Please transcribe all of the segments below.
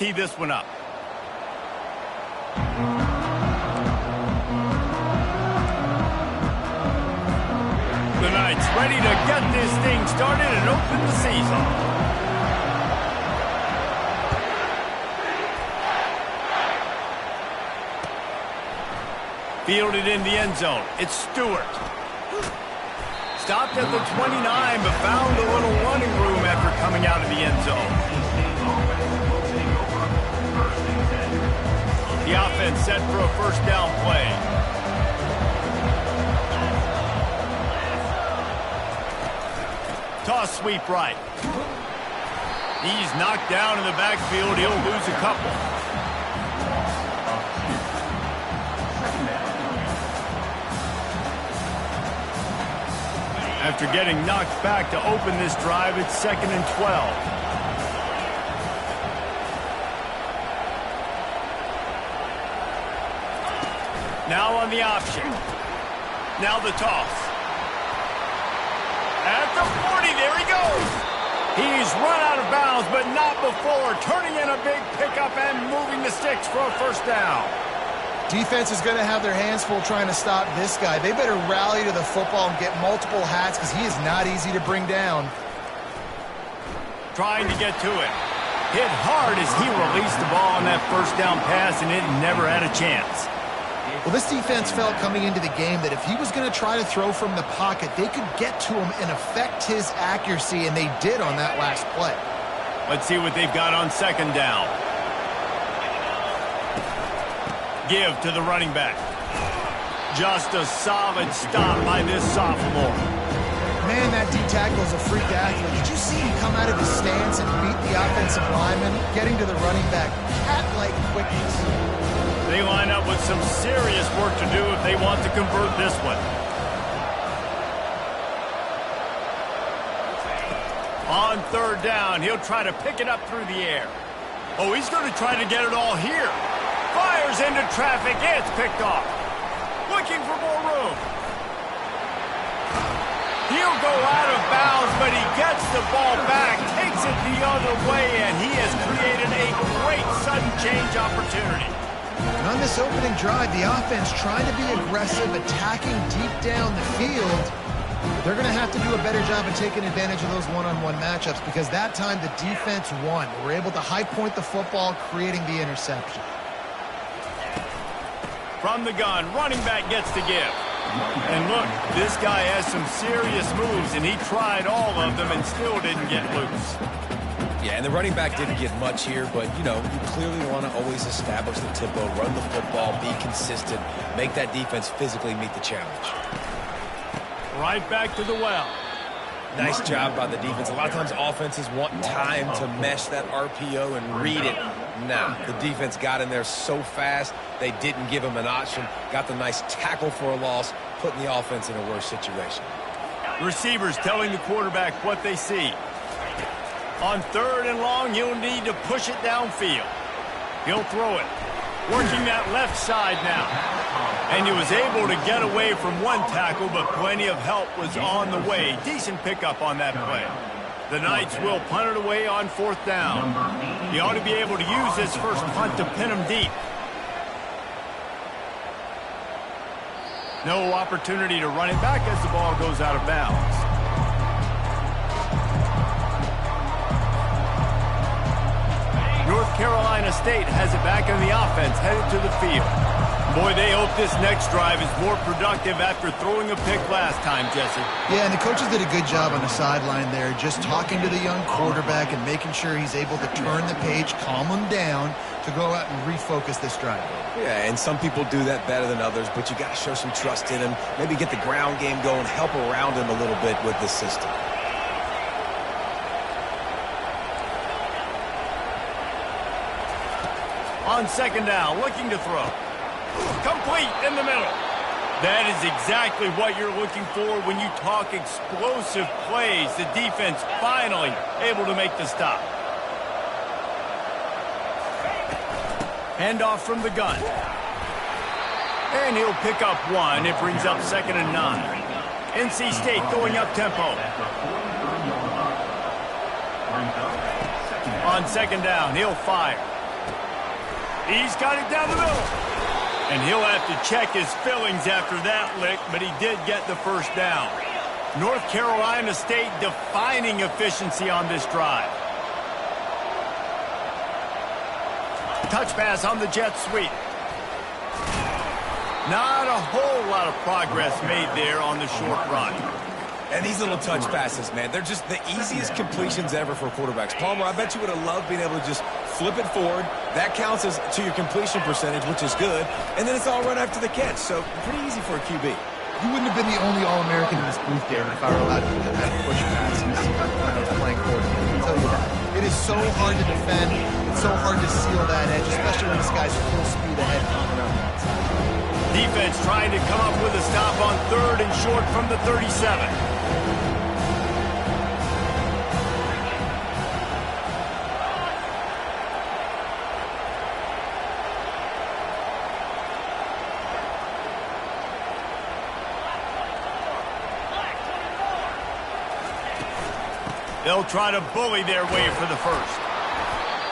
Tee this one up. The Knights ready to get this thing started and open the season. Fielded in the end zone. It's Stewart. Stopped at the 29, but found a little running room after coming out of the end zone. The offense set for a first down play. Toss sweep right. He's knocked down in the backfield. He'll lose a couple. After getting knocked back to open this drive, it's 2nd and 12. Now on the option. Now the toss. At the 40, there he goes. He's run out of bounds, but not before turning in a big pickup and moving the sticks for a first down. Defense is going to have their hands full trying to stop this guy. They better rally to the football and get multiple hats because he is not easy to bring down. Trying to get to it. Hit hard as he released the ball on that first down pass, and it never had a chance. Well, this defense felt coming into the game that if he was going to try to throw from the pocket, they could get to him and affect his accuracy, and they did on that last play. Let's see what they've got on 2nd down. Give to the running back. Just a solid stop by this sophomore. Man, that D-tackle is a freak athlete. Did you see him come out of his stance and beat the offensive lineman, getting to the running back? Cat-like quickness. They line up with some serious work to do if they want to convert this one. On 3rd down, he'll try to pick it up through the air. Oh, he's going to try to get it all here. Fires into traffic. It's picked off. Looking for more room. He'll go out of bounds, but he gets the ball back, takes it the other way, and he has created a great sudden change opportunity. And on this opening drive, the offense trying to be aggressive, attacking deep down the field. They're going to have to do a better job of taking advantage of those one-on-one matchups because that time the defense won. They were able to high point the football, creating the interception. From the gun, running back gets to give. And look, this guy has some serious moves, and he tried all of them and still didn't get loose. Yeah, and the running back didn't get much here, but, you know, you clearly want to always establish the tempo, run the football, be consistent, make that defense physically meet the challenge. Right back to the well. Nice job by the defense. A lot of times offenses want time to mesh that RPO and read it. Nah, the defense got in there so fast, they didn't give him an option. Got the nice tackle for a loss, putting the offense in a worse situation. Receivers telling the quarterback what they see. On 3rd and long, you'll need to push it downfield. He'll throw it. Working that left side now. And he was able to get away from one tackle, but plenty of help was on the way. Decent pickup on that play. The Knights will punt it away on 4th down. He ought to be able to use this first punt to pin him deep. No opportunity to run it back as the ball goes out of bounds. North Carolina State has it back in the offense, headed to the field. Boy, they hope this next drive is more productive after throwing a pick last time, Jesse. Yeah, and the coaches did a good job on the sideline there, just talking to the young quarterback and making sure he's able to turn the page, calm him down to go out and refocus this drive. Yeah, and some people do that better than others, but you got to show some trust in him, maybe get the ground game going, help around him a little bit with this system. On 2nd down, looking to throw. Complete in the middle. That is exactly what you're looking for when you talk explosive plays. The defense finally able to make the stop. Handoff from the gun. And he'll pick up one. It brings up 2nd and 9. NC State going up tempo. On 2nd down, he'll fire. He's got it down the middle. And he'll have to check his fillings after that lick, but he did get the first down. North Carolina State defining efficiency on this drive. Touch pass on the jet sweep. Not a whole lot of progress made there on the short run. And these little touch passes, man, they're just the easiest completions ever for quarterbacks. Palmer, I bet you would have loved being able to just flip it forward. That counts as to your completion percentage, which is good. And then it's all run after the catch, so pretty easy for a QB. You wouldn't have been the only All-American in this booth, Darren, if I were allowed to do that push passes when I was playing quarterback. I can tell you that. It is so hard to defend. It's so hard to seal that edge, especially when this guy's full speed ahead coming around that side. Defense trying to come up with a stop on 3rd and short from the 37. They'll try to bully their way for the first.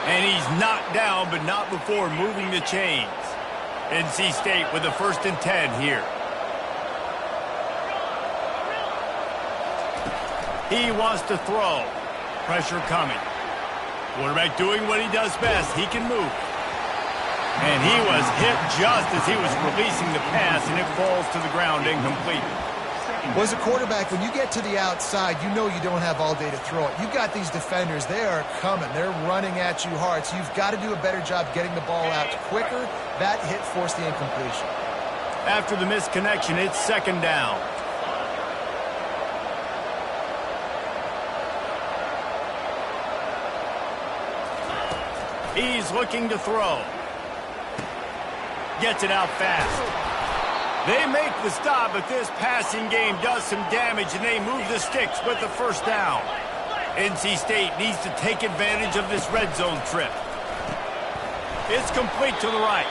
And he's knocked down, but not before moving the chains. NC State with the 1st and 10 here. He wants to throw. Pressure coming. Quarterback doing what he does best. He can move. And he was hit just as he was releasing the pass, and it falls to the ground incomplete. Well, as a quarterback, when you get to the outside, you know you don't have all day to throw it. You've got these defenders. They are coming. They're running at you hard. So you've got to do a better job getting the ball out quicker. That hit forced the incompletion. After the misconnection, it's 2nd down. He's looking to throw. Gets it out fast. They make the stop, but this passing game does some damage, and they move the sticks with the 1st down. NC State needs to take advantage of this red zone trip. It's complete to the right.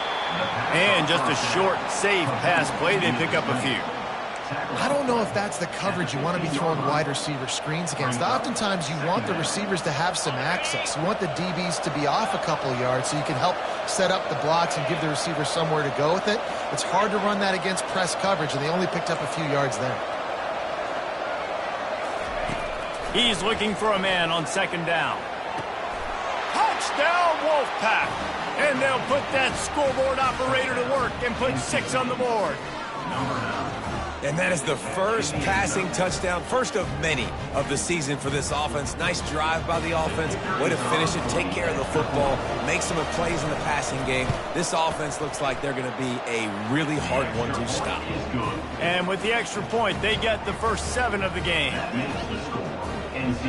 And just a short, safe pass play. They pick up a few. I don't know if that's the coverage you want to be throwing wide receiver screens against. Oftentimes, you want the receivers to have some access. You want the DBs to be off a couple of yards so you can help set up the blocks and give the receiver somewhere to go with it. It's hard to run that against press coverage, and they only picked up a few yards there. He's looking for a man on 2nd down. Touchdown, Wolfpack! And they'll put that scoreboard operator to work and put 6 on the board. And that is the first passing touchdown, first of many of the season for this offense. Nice drive by the offense. Way to finish it, take care of the football, make some plays in the passing game. This offense looks like they're going to be a really hard one to stop. And with the extra point, they get the first 7 of the game.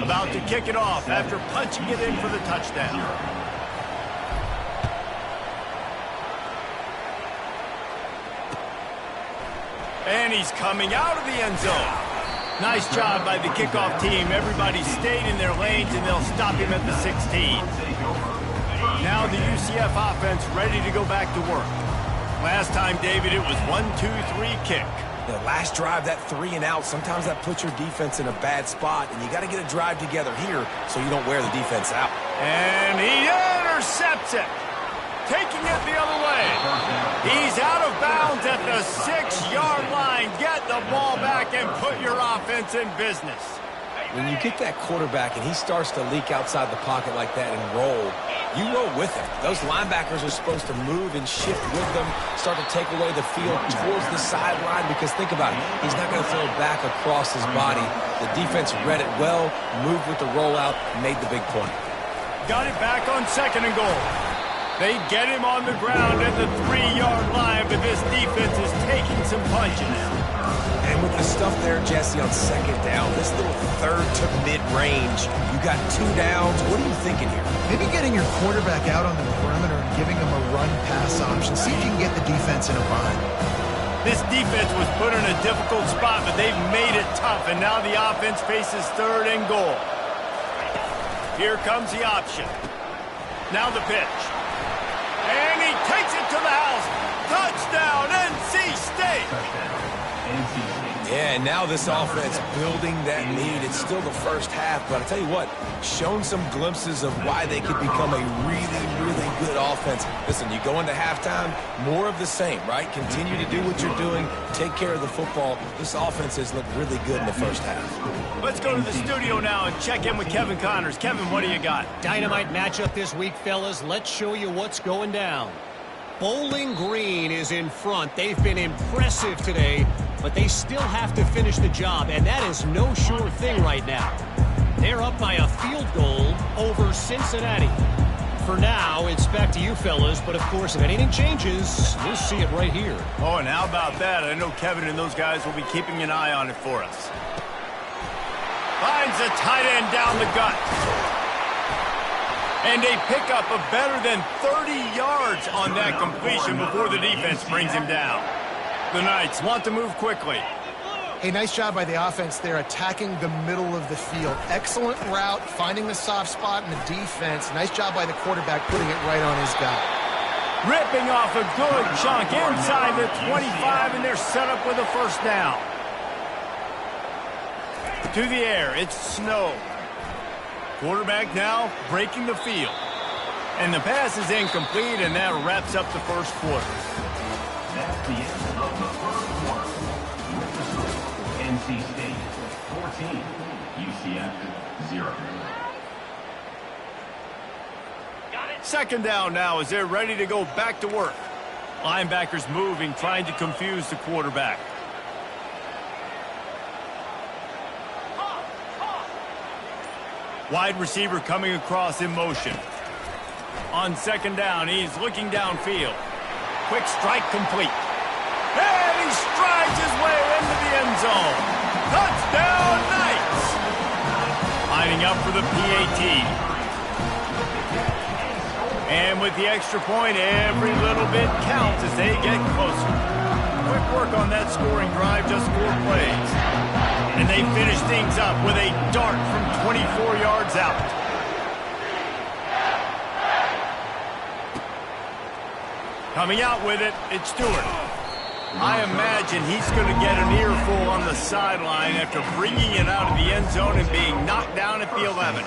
About to kick it off after punching it in for the touchdown. And he's coming out of the end zone. Nice job by the kickoff team. Everybody stayed in their lanes, and they'll stop him at the 16. Now the UCF offense ready to go back to work. Last time, David, it was 1-2-3 kick. The last drive, that 3 and out, sometimes that puts your defense in a bad spot, and you got to get a drive together here so you don't wear the defense out. And he intercepts it. Taking it the other way. He's out of bounds at the 6-yard line. Get the ball back and put your offense in business. When you get that quarterback and he starts to leak outside the pocket like that and roll, you roll with him. Those linebackers are supposed to move and shift with them, start to take away the field towards the sideline, because think about it, he's not going to throw it back across his body. The defense read it well, moved with the rollout, made the big point. Got it back on 2nd and goal. They get him on the ground at the 3-yard line, but this defense is taking some punches. And with the stuff there, Jesse, on 2nd down, this little 3rd to mid-range, you got 2 downs. What are you thinking here? Maybe getting your quarterback out on the perimeter and giving him a run-pass option. See if you can get the defense in a bind. This defense was put in a difficult spot, but they've made it tough, and now the offense faces 3rd and goal. Here comes the option. Now the pitch. And he takes it to the house. Touchdown, NC State. Yeah, And now this offense building that lead. It's still the first half, but I tell you what, shown some glimpses of why they could become a really, really good offense. Listen, you go into halftime, more of the same, right? Continue to do what you're doing, take care of the football. This offense has looked really good in the first half. Let's go to the studio now and check in with Kevin Connors. Kevin, what do you got? Dynamite matchup this week, fellas. Let's show you what's going down. Bowling Green is in front. They've been impressive today, but they still have to finish the job, and that is no sure thing right now. They're up by a field goal over Cincinnati. For now, it's back to you fellas, but of course, if anything changes, we'll see it right here. Oh, and how about that? I know Kevin and those guys will be keeping an eye on it for us. Finds the tight end down the gut. And they pick up a better than 30 yards on that completion before the defense brings him down. The Knights want to move quickly. Hey, nice job by the offense there, attacking the middle of the field. Excellent route, finding the soft spot in the defense. Nice job by the quarterback putting it right on his guy. Ripping off a good chunk inside the 25, and they're set up with a first down. To the air, it's Snow. Quarterback now breaking the field. And the pass is incomplete, and that wraps up the first quarter. That's the end of the first quarter. NC State 14, UCF 0. Second down now as they're ready to go back to work. Linebackers moving, trying to confuse the quarterback. Wide receiver coming across in motion. On second down, he's looking downfield. Quick strike complete. And he strides his way into the end zone. Touchdown, Knights! Lining up for the PAT. And with the extra point, every little bit counts as they get closer. Quick work on that scoring drive, just 4 plays. And they finish things up with a dart from 24 yards out. Coming out with it, it's Stewart. I imagine he's going to get an earful on the sideline after bringing it out of the end zone and being knocked down at the 11.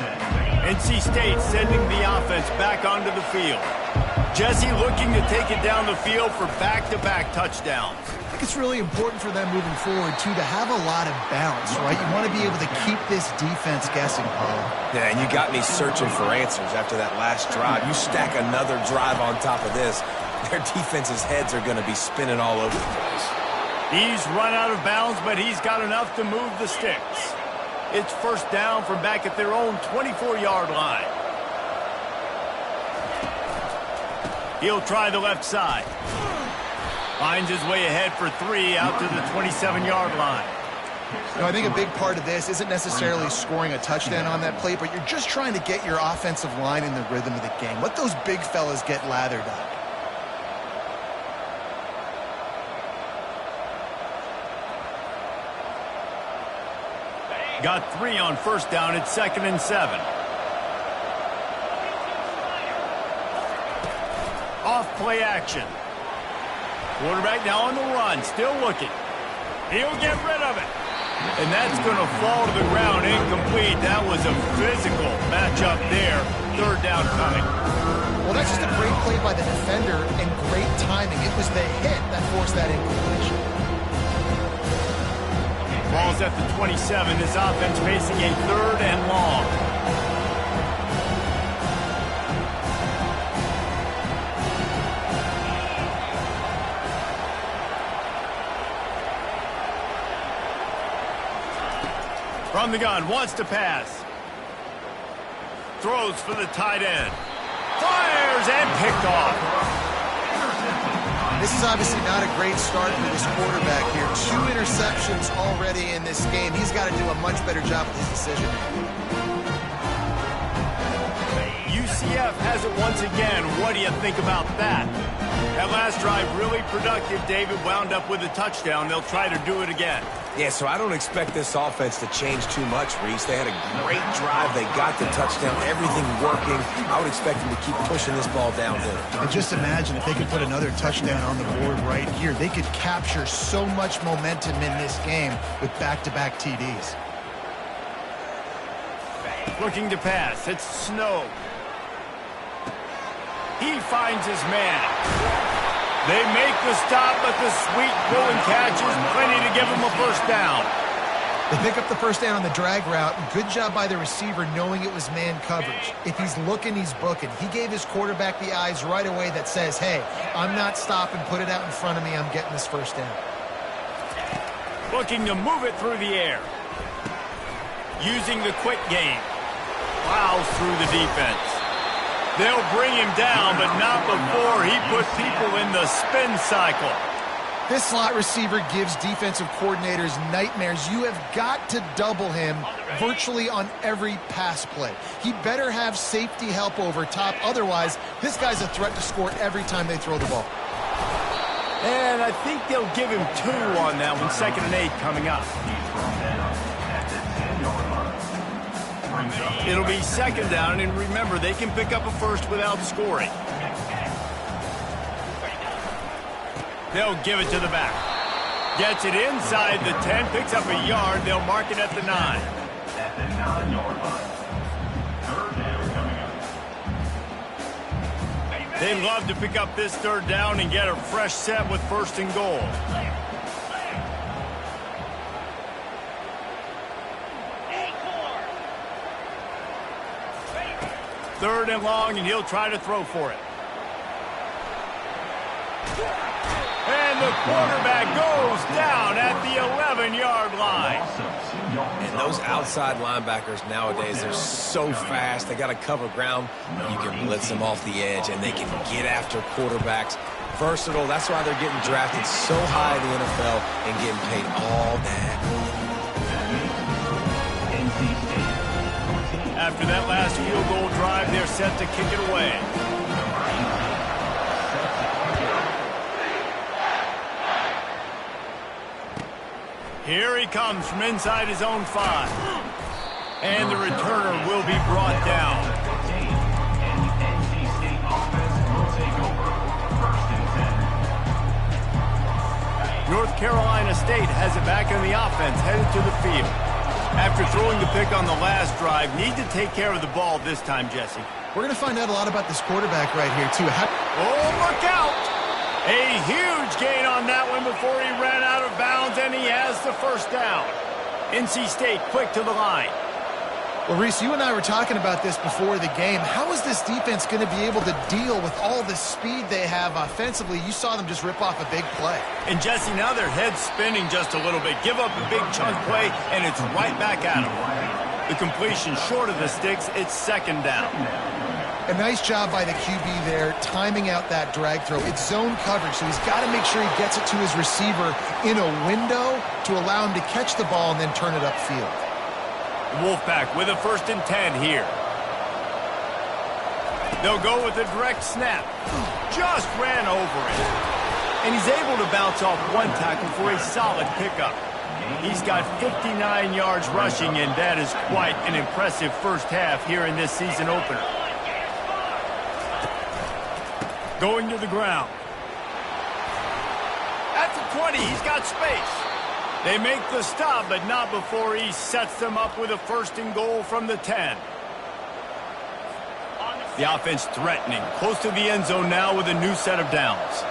NC State sending the offense back onto the field. Jesse looking to take it down the field for back-to-back touchdowns. I think it's really important for them moving forward, too, to have a lot of balance, right? You want to be able to keep this defense guessing, Paul. Yeah, and you got me searching for answers after that last drive. You stack another drive on top of this, their defense's heads are going to be spinning all over the place. He's run out of bounds, but he's got enough to move the sticks. It's first down from back at their own 24-yard line. He'll try the left side. Finds his way ahead for 3 out to the 27-yard line. You know, I think a big part of this isn't necessarily scoring a touchdown on that play, but you're just trying to get your offensive line in the rhythm of the game. Let those big fellas get lathered up. Got 3 on first down. It's 2nd and 7. Off play action. Quarterback now on the run, still looking. He'll get rid of it. And that's going to fall to the ground, incomplete. That was a physical matchup there. Third down coming. Well, that's just a great play by the defender and great timing. It was the hit that forced that incompletion. Ball's at the 27. This offense facing a 3rd and long. From the gun, wants to pass. Throws for the tight end. Fires and picked off. This is obviously not a great start for this quarterback here. 2 interceptions already in this game. He's got to do a much better job with his decision. UCF has it once again. What do you think about that? That last drive really productive. David wound up with a touchdown. They'll try to do it again. Yeah, so I don't expect this offense to change too much, Reese. They had a great drive. They got the touchdown. Everything working. I would expect them to keep pushing this ball downhill. And just imagine if they could put another touchdown on the board right here. They could capture so much momentum in this game with back-to-back TDs. Looking to pass. It's Snow. He finds his man. They make the stop, but the sweet pull and catch is plenty to give him a first down. They pick up the first down on the drag route. Good job by the receiver knowing it was man coverage. If he's looking, he's booking. He gave his quarterback the eyes right away that says, hey, I'm not stopping. Put it out in front of me. I'm getting this first down. Looking to move it through the air. Using the quick game. Plows through the defense. They'll bring him down, but not before he put people in the spin cycle. This slot receiver gives defensive coordinators nightmares. You have got to double him virtually on every pass play. He better have safety help over top. Otherwise, this guy's a threat to score every time they throw the ball. And I think they'll give him 2 on that one. 2nd and 8 coming up. It'll be 2nd down, and remember, they can pick up a first without scoring. They'll give it to the back. Gets it inside the 10, picks up a yard. They'll mark it at the 9. At the 9-yard line. 3rd down coming up. They love to pick up this 3rd down and get a fresh set with 1st and goal. 3rd and long, and he'll try to throw for it. And the quarterback goes down at the 11-yard line. And those outside linebackers nowadays, they're so fast. They got to cover ground. You can blitz them off the edge, and they can get after quarterbacks. Versatile. That's why they're getting drafted so high in the NFL and getting paid all that. After that last field goal drive, they're set to kick it away. Here he comes from inside his own 5. And the returner will be brought down. North Carolina State has it back in the offense, headed to the field. After throwing the pick on the last drive, need to take care of the ball this time, Jesse. We're going to find out a lot about this quarterback right here, too. Oh, look out! A huge gain on that one before he ran out of bounds, and he has the first down. NC State quick to the line. Well, Reese, you and I were talking about this before the game. How is this defense going to be able to deal with all the speed they have offensively? You saw them just rip off a big play. And, Jesse, now their head's spinning just a little bit. Give up a big chunk play, and it's right back at them. The completion short of the sticks, it's 2nd down. A nice job by the QB there, timing out that drag throw. It's zone coverage, so he's got to make sure he gets it to his receiver in a window to allow him to catch the ball and then turn it upfield. Wolfpack with a 1st and 10 here. They'll go with a direct snap. Just ran over it. And he's able to bounce off one tackle for a solid pickup. He's got 59 yards rushing, and that is quite an impressive first half here in this season opener. Going to the ground. At the 20, he's got space. They make the stop, but not before he sets them up with a 1st and goal from the 10. The offense threatening, close to the end zone now with a new set of downs.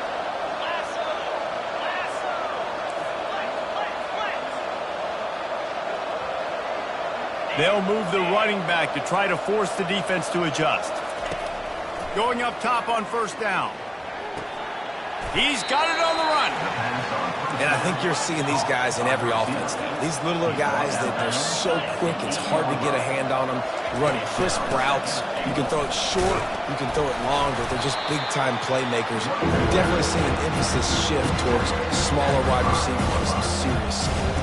They'll move the running back to try to force the defense to adjust. Going up top on 1st down. He's got it on the run. And I think you're seeing these guys in every offense now. These littler guys that they're so quick, it's hard to get a hand on them. Run crisp routes. You can throw it short, you can throw it long, but they're just big-time playmakers. You're definitely seeing an emphasis shift towards smaller wide receivers with some serious skill.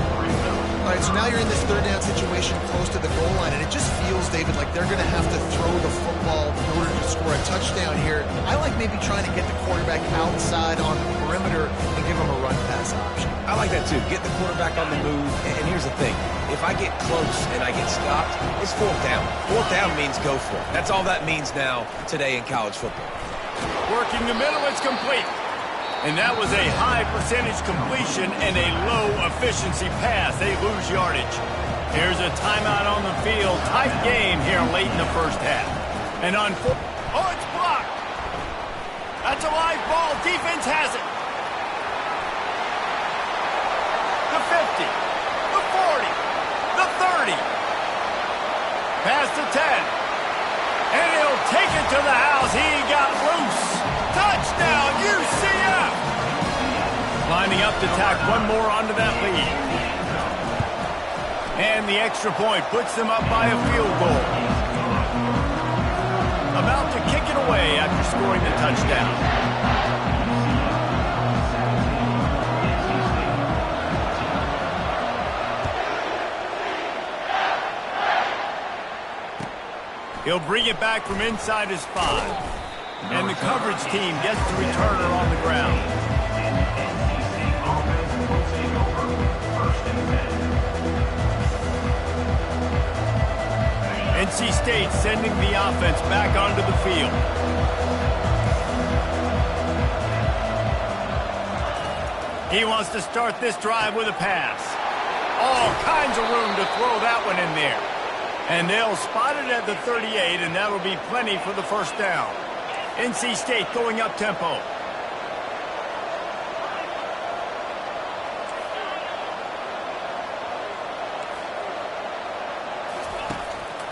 All right, so now you're in this third down situation close to the goal line, and it just feels, David, like they're going to have to throw the football in order to score a touchdown here. I like maybe trying to get the quarterback outside on the perimeter and give him a run-pass option. I like that too. Get the quarterback on the move. And here's the thing. If I get close and I get stopped, it's fourth down. Fourth down means go for it. That's all that means now today in college football. Working the middle, it's complete. And that was a high percentage completion and a low efficiency pass. They lose yardage. Here's a timeout on the field. Tight game here late in the first half. And on foot. Oh, it's blocked. That's a live ball. Defense has it. The 50. The 40. The 30. Past the 10. And he'll take it to the house. He got loose. Touchdown, UCF! Lining up to tack one more onto that lead. And the extra point puts them up by a field goal. About to kick it away after scoring the touchdown. He'll bring it back from inside his 5. And the coverage team gets the returner on the ground. NC State sending the offense back onto the field. He wants to start this drive with a pass. All kinds of room to throw that one in there. And they'll spot it at the 38, and that'll be plenty for the first down. NC State going up tempo.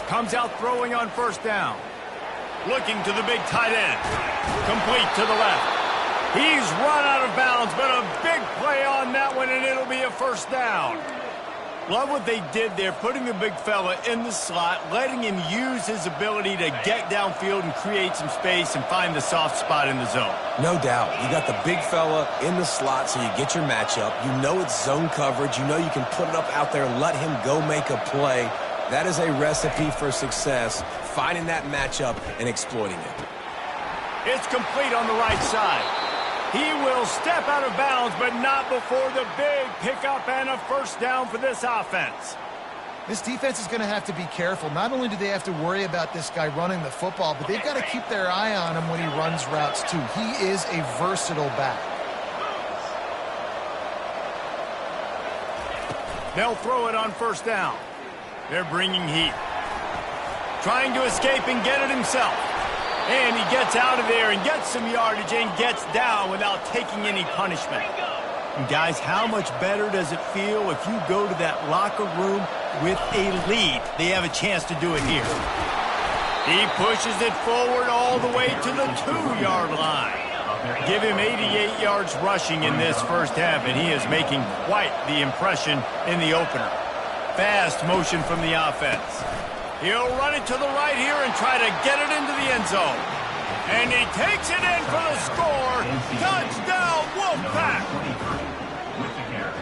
Comes out throwing on first down. Looking to the big tight end. Complete to the left. He's run out of bounds, but a big play on that one, and it'll be a first down. Love what they did there, putting the big fella in the slot, letting him use his ability to get downfield and create some space and find the soft spot in the zone. No doubt. You got the big fella in the slot, so you get your matchup. You know it's zone coverage. You know you can put it up out there and let him go make a play. That is a recipe for success, finding that matchup and exploiting it. It's complete on the right side. He will step out of bounds, but not before the big pickup and a first down for this offense. This defense is going to have to be careful. Not only do they have to worry about this guy running the football, but they've got to keep their eye on him when he runs routes too. He is a versatile back. They'll throw it on first down. They're bringing heat. Trying to escape and get it himself. And he gets out of there and gets some yardage and gets down without taking any punishment. And guys, how much better does it feel if you go to that locker room with a lead? They have a chance to do it here. He pushes it forward all the way to the 2-yard line. Give him 88 yards rushing in this first half, and he is making quite the impression in the opener. Fast motion from the offense. He'll run it to the right here and try to get it into the end zone. And he takes it in for the score. Touchdown, Wolfpack!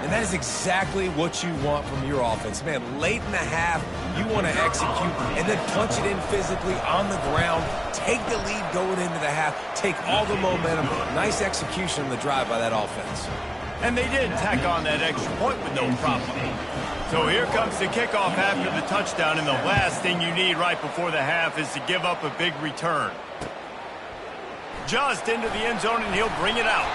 And that is exactly what you want from your offense. Man, late in the half, you want to execute and then punch it in physically on the ground. Take the lead going into the half. Take all the momentum. Nice execution on the drive by that offense. And they did tack on that extra point with no problem. So here comes the kickoff after the touchdown, and the last thing you need right before the half is to give up a big return. Just into the end zone, and he'll bring it out.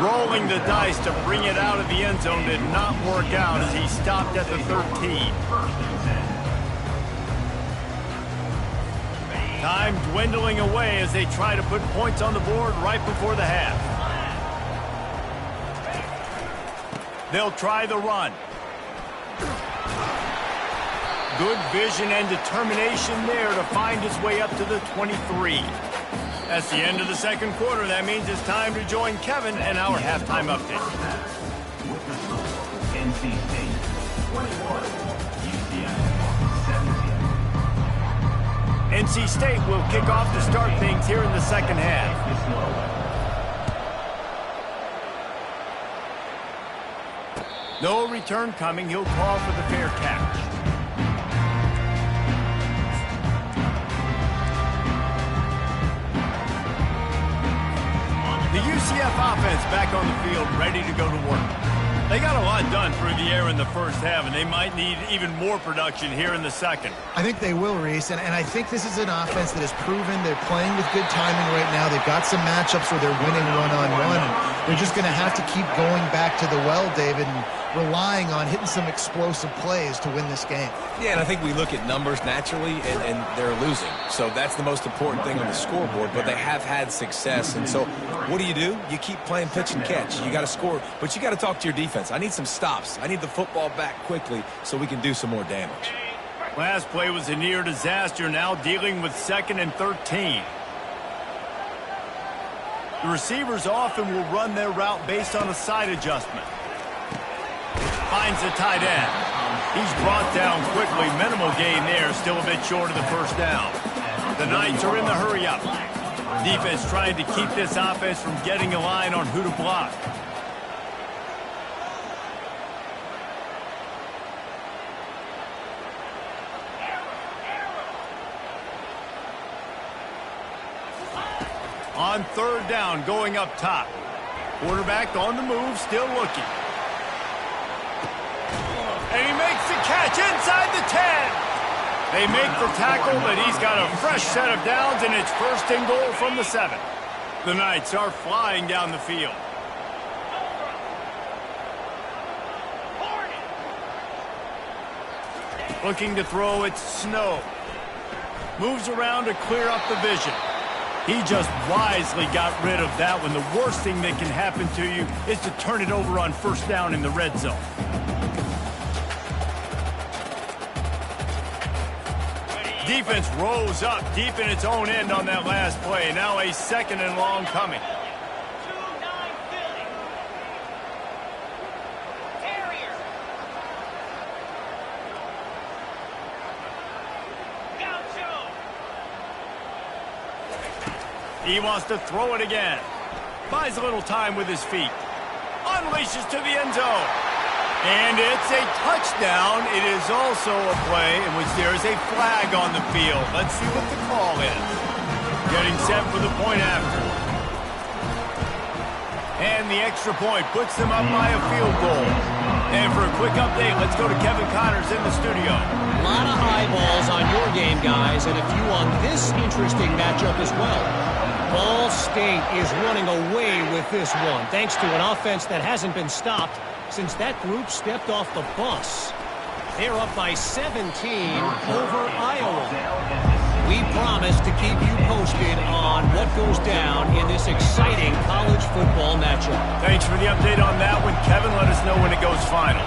Rolling the dice to bring it out of the end zone did not work out as he stopped at the 13. Time dwindling away as they try to put points on the board right before the half. They'll try the run. Good vision and determination there to find his way up to the 23. That's the end of the second quarter. That means it's time to join Kevin and our halftime update. With the score, NC State 21, UCF 17. NC State will kick off to start things here in the second half. No return coming. He'll call for the fair catch. The UCF offense back on the field, ready to go to work. They got a lot done through the air in the first half, and they might need even more production here in the second. I think they will, Reese, and I think this is an offense that has proven they're playing with good timing right now. They've got some matchups where they're winning one-on-one. They're just going to have to keep going back to the well, David, and relying on hitting some explosive plays to win this game. Yeah, and I think we look at numbers naturally, and they're losing. So that's the most important thing on the scoreboard, but they have had success. And so what do? You keep playing pitch and catch. You got to score, but you got to talk to your defense. I need some stops. I need the football back quickly so we can do some more damage. Last play was a near disaster, now dealing with 2nd and 13. The receivers often will run their route based on a side adjustment. Finds the tight end. He's brought down quickly. Minimal gain there, still a bit short of the first down. The Knights are in the hurry-up. Defense trying to keep this offense from getting a line on who to block. On 3rd down, going up top. Quarterback on the move, still looking. And he makes the catch inside the 10. They make the tackle, but he's got a fresh set of downs, and it's 1st and goal from the 7. The Knights are flying down the field. Looking to throw, it's Snow. Moves around to clear up the vision. He just wisely got rid of that one. The worst thing that can happen to you is to turn it over on 1st down in the red zone. Defense rose up deep in its own end on that last play. Now a 2nd and long coming. He wants to throw it again. Buys a little time with his feet. Unleashes to the end zone. And it's a touchdown. It is also a play in which there is a flag on the field. Let's see what the call is. Getting set for the point after. And the extra point puts them up by a field goal. And for a quick update, let's go to Kevin Connors in the studio. A lot of eyeballs on your game, guys, and a few on this interesting matchup as well. Ball State is running away with this one, thanks to an offense that hasn't been stopped since that group stepped off the bus. They're up by 17 over Iowa. We promise to keep you posted on what goes down in this exciting college football matchup. Thanks for the update on that one, Kevin. Let us know when it goes final.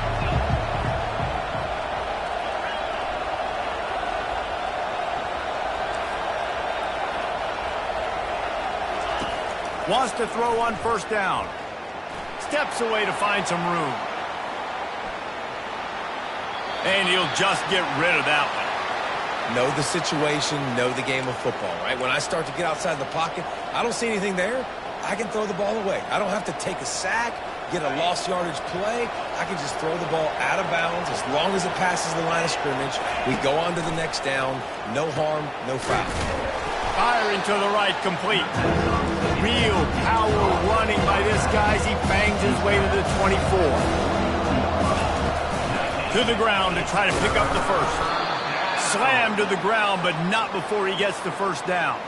Wants to throw on 1st down. Steps away to find some room. And he'll just get rid of that one. Know the situation, know the game of football, right? When I start to get outside the pocket, I don't see anything there. I can throw the ball away. I don't have to take a sack, get a lost yardage play. I can just throw the ball out of bounds as long as it passes the line of scrimmage. We go on to the next down. No harm, no foul. Firing to the right, complete. Real power running by this guy as he bangs his way to the 24. To the ground to try to pick up the 1st. Slam to the ground, but not before he gets the 1st down.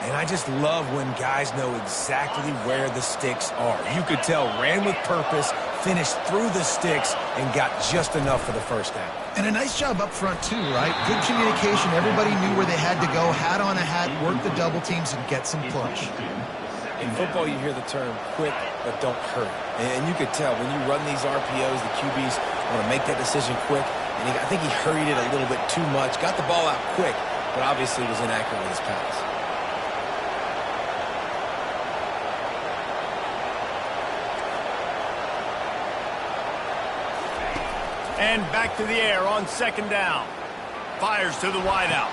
And I just love when guys know exactly where the sticks are. You could tell, ran with purpose, finished through the sticks, and got just enough for the 1st down. And a nice job up front, too, right? Good communication. Everybody knew where they had to go, hat on a hat, work the double teams, and get some push. In football, you hear the term quick, but don't hurry. And you could tell when you run these RPOs, the QBs want to make that decision quick. And I think he hurried it a little bit too much. Got the ball out quick, but obviously was inaccurate with his pass. And back to the air on 2nd down. Fires to the wideout.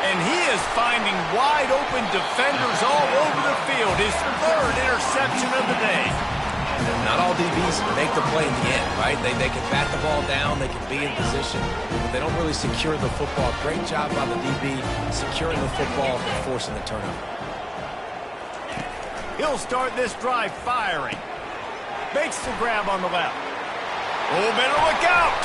And he is finding wide open defenders all over the field. His 3rd interception of the day. Not all DBs make the play in the end, right? They can bat the ball down, they can be in position, but they don't really secure the football. Great job by the DB securing the football and forcing the turnover. He'll start this drive firing. Makes the grab on the left. Oh, better look out!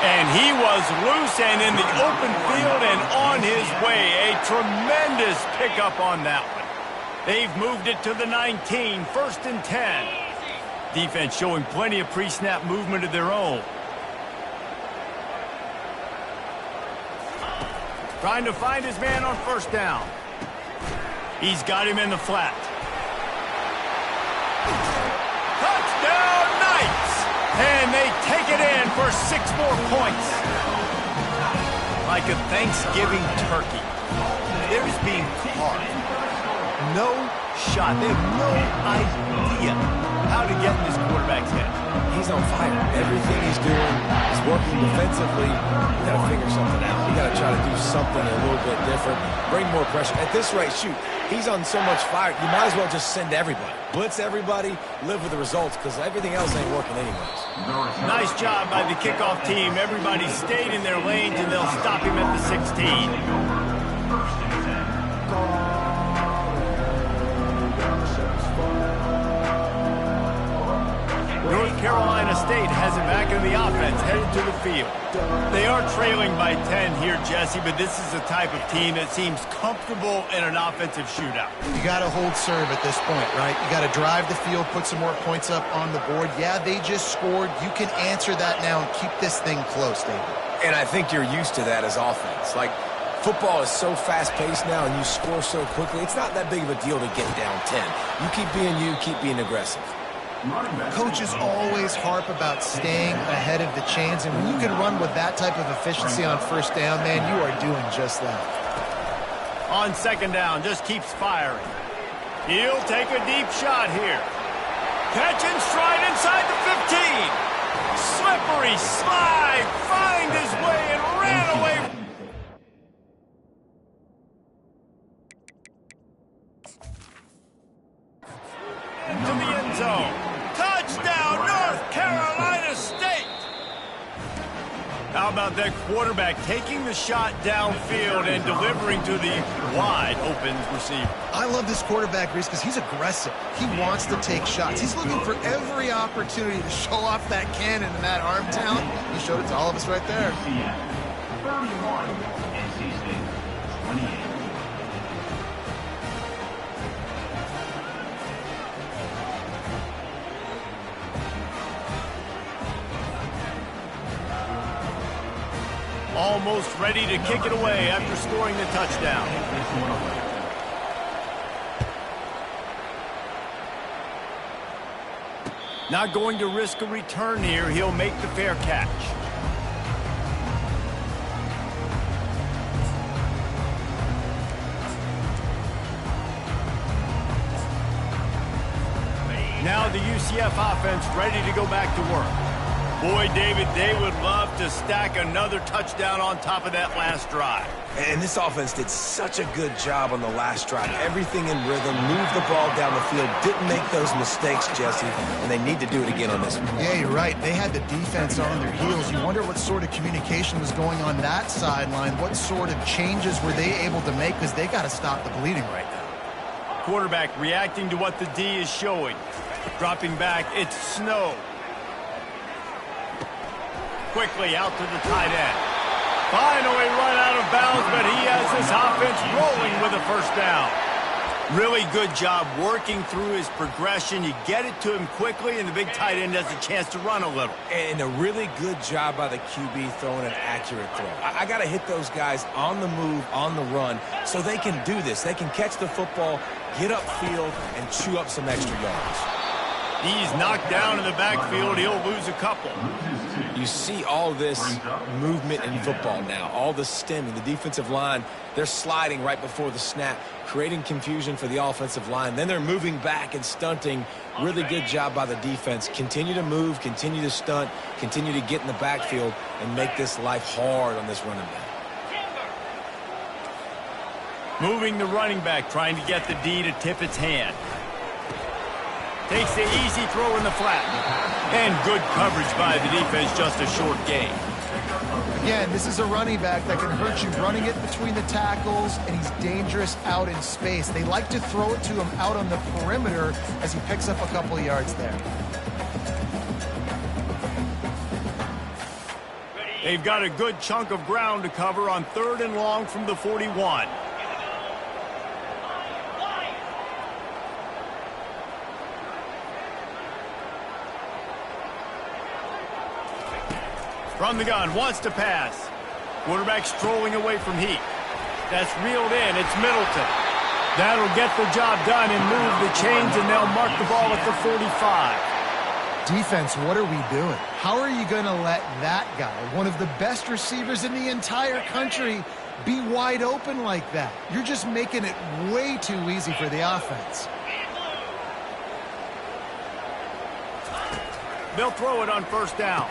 And he was loose and in the open field and on his way. A tremendous pickup on that one. They've moved it to the 19, 1st and 10. Defense showing plenty of pre-snap movement of their own. Trying to find his man on 1st down. He's got him in the flat. Touchdown, Knights! And they take it in for 6 more points. Like a Thanksgiving turkey. Theirs being carved. No shot. They have no idea how to get in this quarterback's head. He's on fire. Everything he's doing is working defensively. You got to figure something out. You got to try to do something a little bit different. Bring more pressure. At this rate, shoot, he's on so much fire, you might as well just send everybody. Blitz everybody, live with the results, because everything else ain't working anyways. Nice job by the kickoff team. Everybody stayed in their lanes, and they'll stop him at the 16. North Carolina State has it back in the offense, headed to the field. They are trailing by 10 here, Jesse, but this is the type of team that seems comfortable in an offensive shootout. You got to hold serve at this point, right? You got to drive the field, put some more points up on the board. Yeah, they just scored. You can answer that now and keep this thing close, David. And I think you're used to that as offense. Like, football is so fast-paced now and you score so quickly, it's not that big of a deal to get down 10. You keep being you, keep being aggressive. Coaches always harp about staying ahead of the chains, and when you can run with that type of efficiency on 1st down, man, you are doing just that. On 2nd down, just keeps firing. He'll take a deep shot here. Catch and stride inside the 15. Slippery slide, find his way and ran away. To the end zone. Touchdown, North Carolina State! How about that quarterback taking the shot downfield and delivering to the wide-open receiver? I love this quarterback, Reese, because he's aggressive. He wants to take shots. He's looking for every opportunity to show off that cannon and that arm talent. He showed it to all of us right there. UCF 31, NC State 28. Almost ready to kick it away after scoring the touchdown. Not going to risk a return here. He'll make the fair catch. Now the UCF offense ready to go back to work. Boy, David, they would love to stack another touchdown on top of that last drive. And this offense did such a good job on the last drive. Everything in rhythm, moved the ball down the field, didn't make those mistakes, Jesse, and they need to do it again on this one. Yeah, you're right. They had the defense on their heels. You wonder what sort of communication was going on that sideline. What sort of changes were they able to make, because they got to stop the bleeding right now. Quarterback reacting to what the D is showing. Dropping back, it's Snow. Quickly out to the tight end. Finally run out of bounds, but he has this offense rolling with a 1st down. Really good job working through his progression. You get it to him quickly, and the big tight end has a chance to run a little. And a really good job by the QB throwing an accurate throw. I got to hit those guys on the move, on the run, so they can do this. They can catch the football, get upfield, and chew up some extra yards. He's knocked down in the backfield. He'll lose a couple. You see all this movement in football now, all the stemming, the defensive line, they're sliding right before the snap, creating confusion for the offensive line. Then they're moving back and stunting. Really good job by the defense. Continue to move, continue to stunt, continue to get in the backfield and make this life hard on this running back. Moving the running back, trying to get the D to tip its hand. Takes the easy throw in the flat. And good coverage by the defense, just a short gain. Again, this is a running back that can hurt you running it between the tackles, and he's dangerous out in space. They like to throw it to him out on the perimeter as he picks up a couple of yards there. They've got a good chunk of ground to cover on 3rd and long from the 41. From the gun, wants to pass. Quarterback strolling away from Heat. That's reeled in, it's Middleton. That'll get the job done and move the chains, and they'll mark the ball at the 45. Defense, what are we doing? How are you going to let that guy, one of the best receivers in the entire country, be wide open like that? You're just making it way too easy for the offense. They'll throw it on 1st down.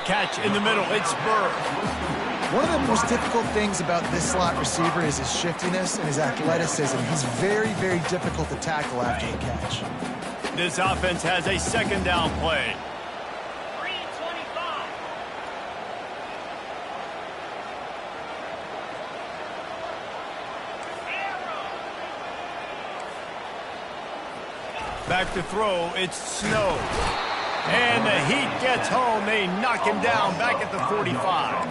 Catch in the middle, it's Spurs. One of the most difficult things about this slot receiver is his shiftiness and his athleticism. He's very, very difficult to tackle after the catch. This offense has a 2nd down play. 3:25. Back to throw, it's Snow. And the Heat gets home. They knock him down back at the 45.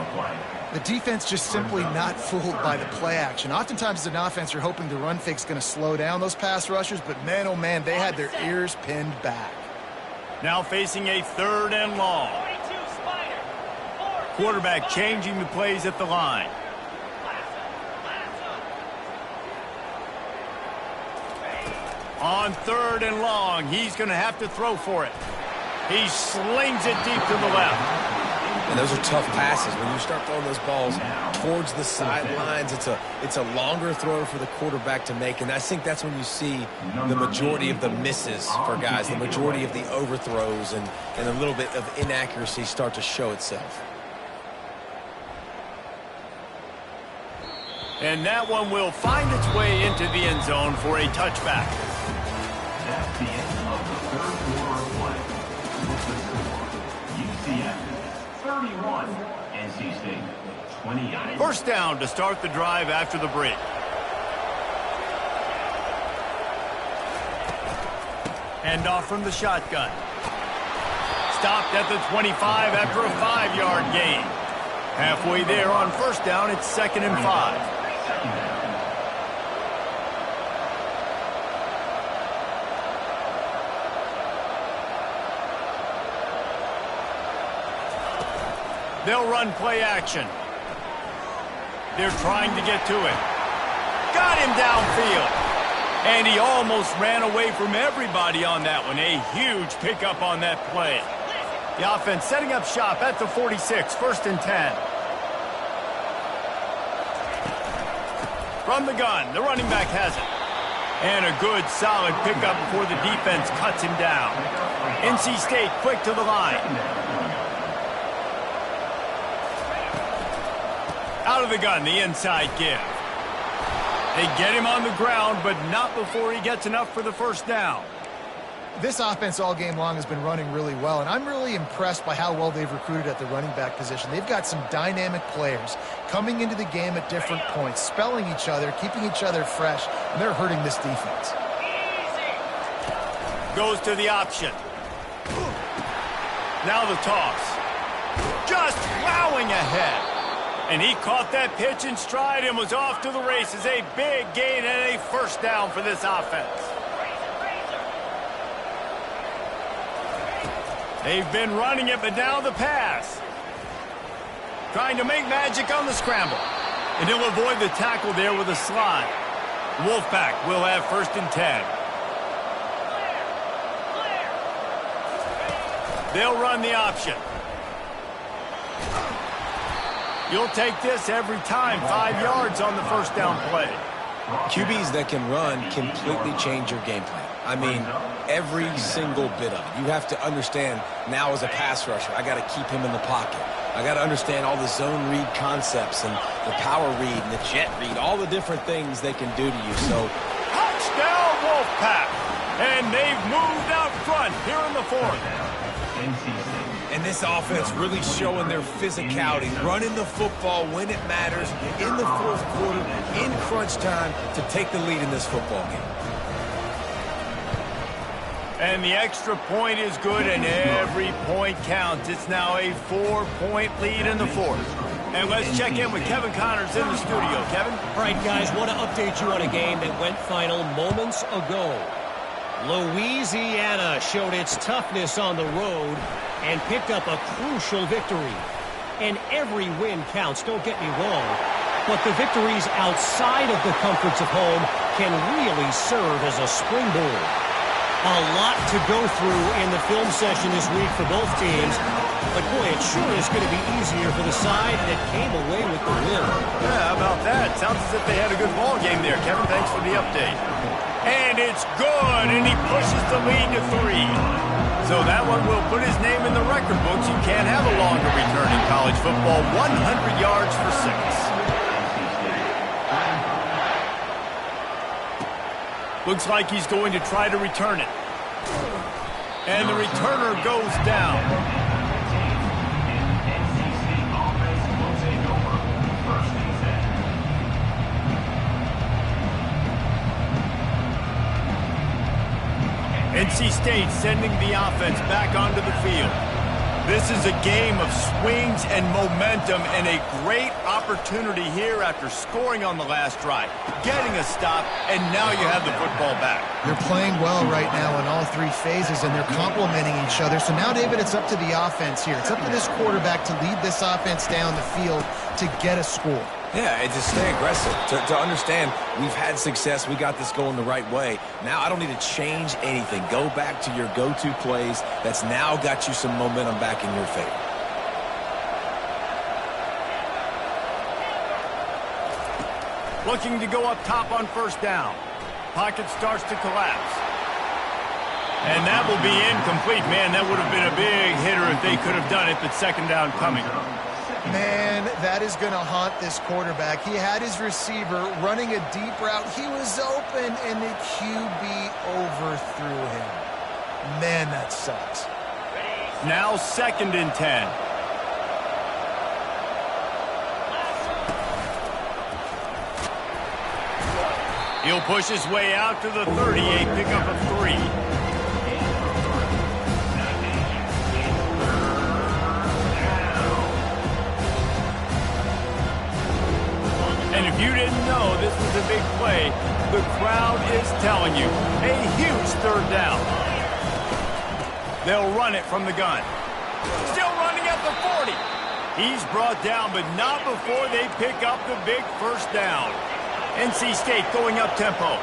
The defense just simply not fooled by the play action. Oftentimes as an offense, you're hoping the run fake's going to slow down those pass rushers, but man, oh man, they had their ears pinned back. Now facing a 3rd and long. Quarterback changing the plays at the line. On 3rd and long, he's going to have to throw for it. He slings it deep to the left. And those are tough passes. When you start throwing those balls towards the sidelines, it's a longer throw for the quarterback to make. And I think that's when you see the majority of the misses for guys, the majority of the overthrows and a little bit of inaccuracy start to show itself. And that one will find its way into the end zone for a touchback. That's the end of the 3rd quarter of play. UCF 31, NC State 28. 1st down to start the drive after the break. Hand off from the shotgun. Stopped at the 25 after a 5-yard gain. Halfway there on 1st down, it's 2nd and 5. They'll run play action. They're trying to get to it. Got him downfield. And he almost ran away from everybody on that one. A huge pickup on that play. The offense setting up shop at the 46, 1st and 10. From the gun, the running back has it. And a good, solid pickup before the defense cuts him down. NC State quick to the line. Out of the gun, the inside give. They get him on the ground, but not before he gets enough for the 1st down. This offense all game long has been running really well, and I'm really impressed by how well they've recruited at the running back position. They've got some dynamic players coming into the game at different points, spelling each other, keeping each other fresh, and they're hurting this defense. Goes to the option. Now the toss. Just plowing ahead. And he caught that pitch in stride and was off to the races. A big gain and a 1st down for this offense. They've been running it, but now the pass. Trying to make magic on the scramble. And he'll avoid the tackle there with a slide. Wolfpack will have 1st and 10. They'll run the option. You'll take this every time. 5 yards on the 1st down play. QBs that can run completely change your game plan. I mean, every single bit of it. You have to understand now as a pass rusher, I got to keep him in the pocket. I got to understand all the zone read concepts and the power read and the jet read, all the different things they can do to you. So, touchdown, Wolfpack. And they've moved out front here in the fourth. NC State. And this offense really showing their physicality, running the football when it matters, in the fourth quarter, in crunch time, to take the lead in this football game. And the extra point is good, and every point counts. It's now a 4-point lead in the fourth. And let's check in with Kevin Connors in the studio. Kevin? All right, guys, want to update you on a game that went final moments ago. Louisiana showed its toughness on the road and picked up a crucial victory. And every win counts, don't get me wrong. But the victories outside of the comforts of home can really serve as a springboard. A lot to go through in the film session this week for both teams. But, boy, it sure is going to be easier for the side that came away with the win. Yeah, how about that? Sounds as if they had a good ball game there. Kevin, thanks for the update. And it's good, and he pushes the lead to 3. So that one will put his name in the record books. You can't have a longer return in college football. 100 yards for 6. Looks like he's going to try to return it. And the returner goes down. NC State sending the offense back onto the field. This is a game of swings and momentum, and a great opportunity here after scoring on the last drive, getting a stop, and now you have the football back. They're playing well right now in all 3 phases, and they're complementing each other. So now, David, it's up to the offense here. It's up to this quarterback to lead this offense down the field to get a score. Yeah, and to stay aggressive, to understand we've had success, we got this going the right way. Now I don't need to change anything. Go back to your go-to plays. That's now got you some momentum back in your favor. Looking to go up top on first down. Pocket starts to collapse. And that will be incomplete. Man, that would have been a big hitter if they could have done it, but second down coming. Man, that is going to haunt this quarterback. He had his receiver running a deep route. He was open, and the QB overthrew him. Man, that sucks. Now 2nd and 10. He'll push his way out to the 38, pickup of 3. And if you didn't know this was a big play, the crowd is telling you. A huge 3rd down. They'll run it from the gun. Still running at the 40. He's brought down, but not before they pick up the big 1st down. NC State going up tempo.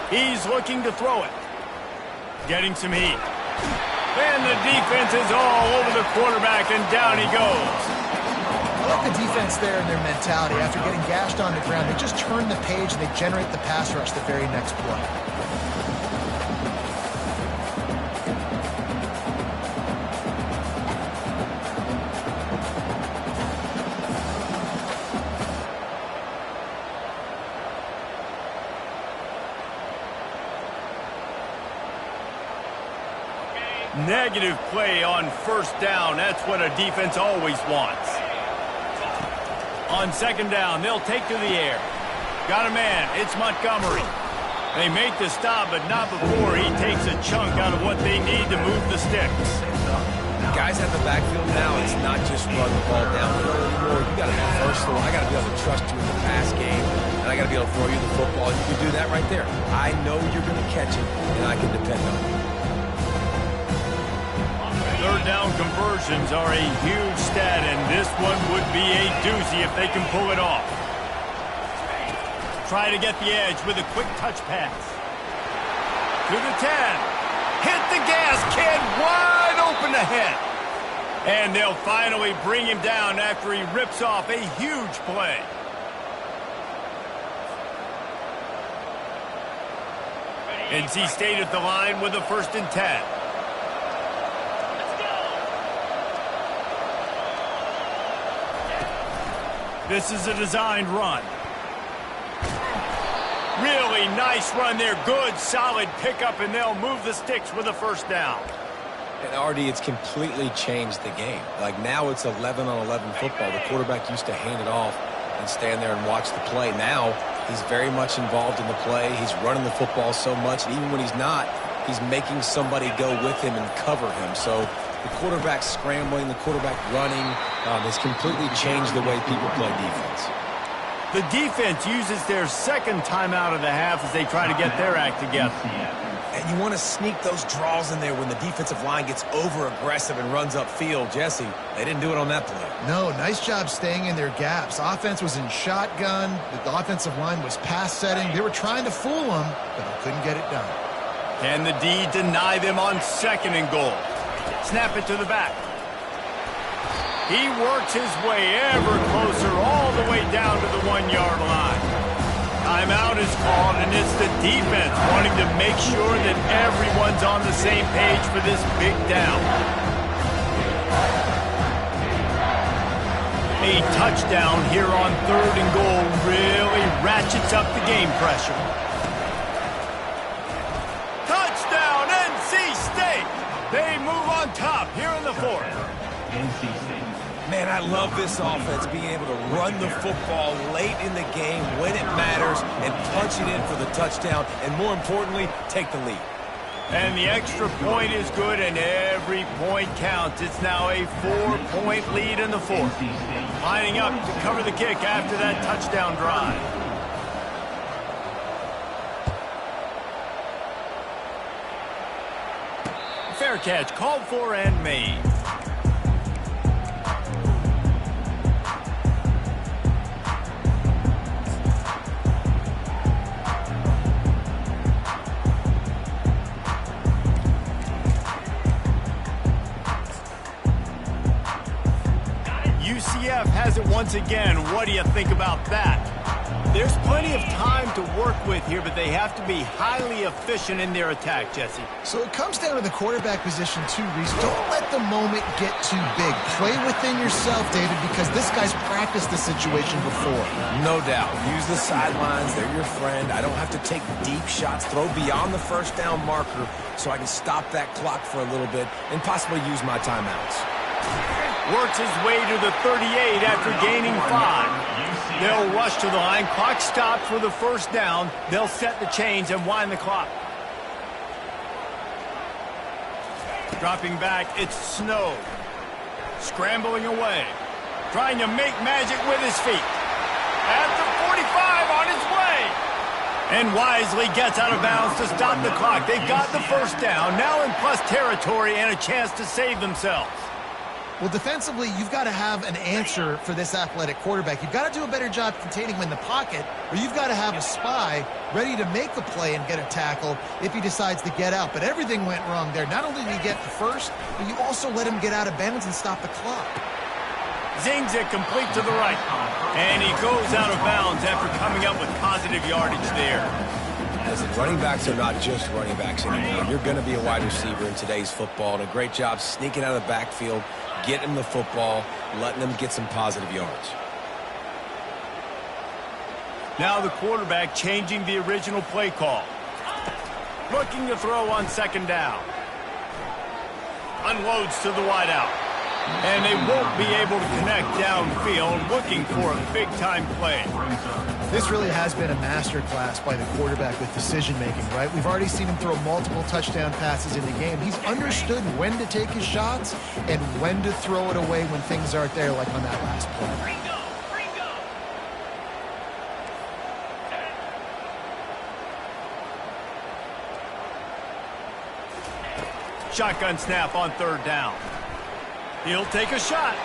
He's looking to throw it. Getting some heat. And the defense is all over the quarterback, and down he goes. I like the defense there and their mentality. After getting gashed on the ground, they just turn the page and they generate the pass rush the very next play. Negative play on first down. That's what a defense always wants. On second down, they'll take to the air. Got a man. It's Montgomery. They make the stop, but not before he takes a chunk out of what they need to move the sticks. Guys at the backfield now, it's not just run the ball down the field anymore. You got to be versatile. I got to be able to trust you in the pass game, and I got to be able to throw you the football. You can do that right there. I know you're going to catch it, and I can depend on you. 3rd down conversions are a huge stat, and this one would be a doozy if they can pull it off. Try to get the edge with a quick touch pass. To the 10. Hit the gas, kid. Wide open ahead. And they'll finally bring him down after he rips off a huge play. NC State at the line with a 1st and 10. This is a designed run. Really nice run there. Good, solid pickup, and they'll move the sticks with a first down. And RD, it's completely changed the game. Like now it's 11-on-11 football. The quarterback used to hand it off and stand there and watch the play. Now he's very much involved in the play. He's running the football so much, and even when he's not, he's making somebody go with him and cover him. So the quarterback scrambling, the quarterback running has completely changed the way people play defense. The defense uses their second timeout of the half as they try to get their act together. And you want to sneak those draws in there when the defensive line gets over-aggressive and runs upfield. Jesse, they didn't do it on that play. No, nice job staying in their gaps. Offense was in shotgun. The offensive line was pass setting. They were trying to fool them, but they couldn't get it done. Can the D deny them on 2nd and goal? Snap it to the back. He works his way ever closer all the way down to the 1-yard line. Timeout is called, and it's the defense wanting to make sure that everyone's on the same page for this big down. A touchdown here on 3rd and goal really ratchets up the game pressure. Touchdown, NC State! They move on top here in the 4th. NC State. Man, I love this offense being able to run the football late in the game when it matters and punch it in for the touchdown, and more importantly, take the lead. And the extra point is good, and every point counts. It's now a 4-point lead in the 4th. Lining up to cover the kick after that touchdown drive. Fair catch called for and made. UCF has it once again. What do you think about that? There's plenty of time to work with here, but they have to be highly efficient in their attack, Jesse. So it comes down to the quarterback position too, Reese. Don't let the moment get too big. Play within yourself, David, because this guy's practiced the situation before. No doubt. Use the sidelines. They're your friend. I don't have to take deep shots. Throw beyond the first down marker so I can stop that clock for a little bit and possibly use my timeouts. Works his way to the 38 after gaining 5. They'll rush to the line. Clock stopped for the first down. They'll set the chains and wind the clock. Dropping back, it's Snow. Scrambling away. Trying to make magic with his feet. At the 45 on his way. And wisely gets out of bounds to stop the clock. They've got the first down. Now in plus territory and a chance to save themselves. Well, defensively, you've got to have an answer for this athletic quarterback. You've got to do a better job containing him in the pocket, or you've got to have a spy ready to make the play and get a tackle if he decides to get out. But everything went wrong there. Not only did he get the first, but you also let him get out of bounds and stop the clock. Zings it complete to the right. And he goes out of bounds after coming up with positive yardage there. Listen, running backs are not just running backs anymore. You're going to be a wide receiver in today's football, and a great job sneaking out of the backfield, getting the football, letting them get some positive yards. Now the quarterback changing the original play call. Looking to throw on 2nd down. Unloads to the wideout. And they won't be able to connect downfield, looking for a big-time play. This really has been a masterclass by the quarterback with decision-making, right? We've already seen him throw multiple touchdown passes in the game. He's understood when to take his shots and when to throw it away when things aren't there, like on that last play. Shotgun snap on 3rd down. He'll take a shot.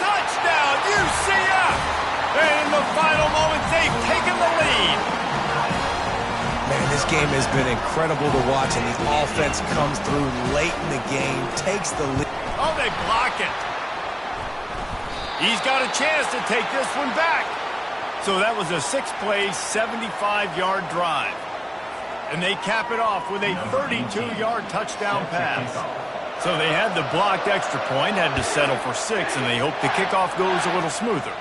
Touchdown, UCF! And in the final moments, they've taken the lead. Man, this game has been incredible to watch, and the offense comes through late in the game, takes the lead. Oh, they block it. He's got a chance to take this one back. So that was a 6-play, 75-yard drive. And they cap it off with a 32-yard touchdown pass. So they had the blocked extra point, had to settle for 6, and they hope the kickoff goes a little smoother.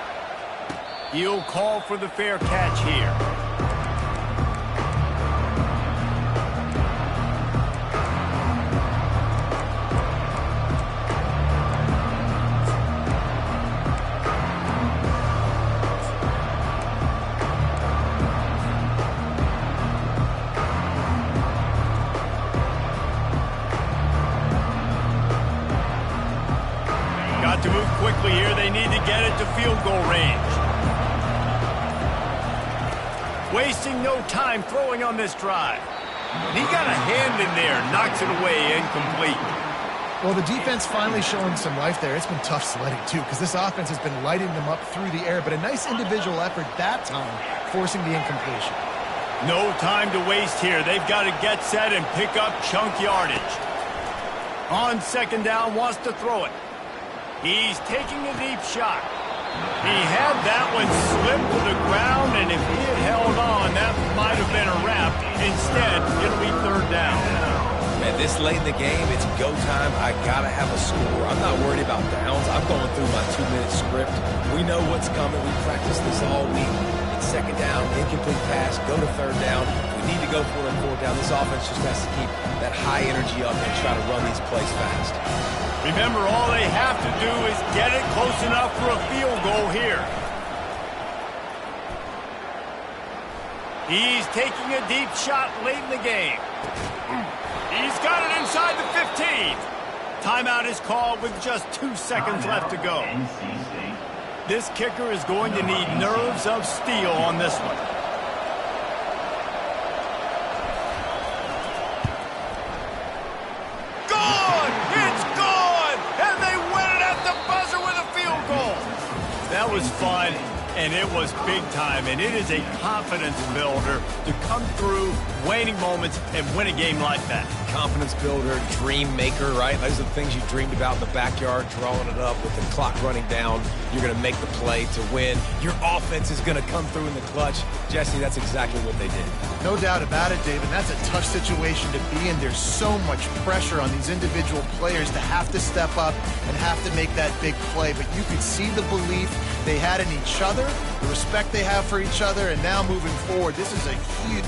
He'll call for the fair catch here. get it to field goal range. Wasting no time throwing on this drive. And he got a hand in there, knocks it away, incomplete. Well, the defense finally showing some life there. It's been tough sledding, too, because this offense has been lighting them up through the air, but a nice individual effort that time, forcing the incompletion. No time to waste here. They've got to get set and pick up chunk yardage. On second down, wants to throw it. He's taking a deep shot. He had that one slip to the ground, and if he had held on, that might have been a wrap. Instead, it'll be third down. Man, this late in the game, it's go time. I got to have a score. I'm not worried about downs. I'm going through my 2-minute script. We know what's coming. We practiced this all week. It's second down, incomplete pass, go to third down. We need to go for it on fourth down. This offense just has to keep that high energy up and try to run these plays fast. Remember, all they have to do is get it close enough for a field goal here. He's taking a deep shot late in the game. He's got it inside the 15. Timeout is called with just 2 seconds left to go. This kicker is going to need nerves of steel on this one. Gone! It's gone! And they win it at the buzzer with a field goal. That was fun, and it was big time, and it is a confidence builder to come through waning moments and win a game like that. Confidence builder, dream maker, right? Those are the things you dreamed about in the backyard, drawing it up with the clock running down. You're going to make the play to win. Your offense is going to come through in the clutch. Jesse, that's exactly what they did. No doubt about it, Dave, and that's a tough situation to be in. There's so much pressure on these individual players to have to step up and have to make that big play, but you could see the belief they had in each other, the respect they have for each other, and now moving forward, this is a huge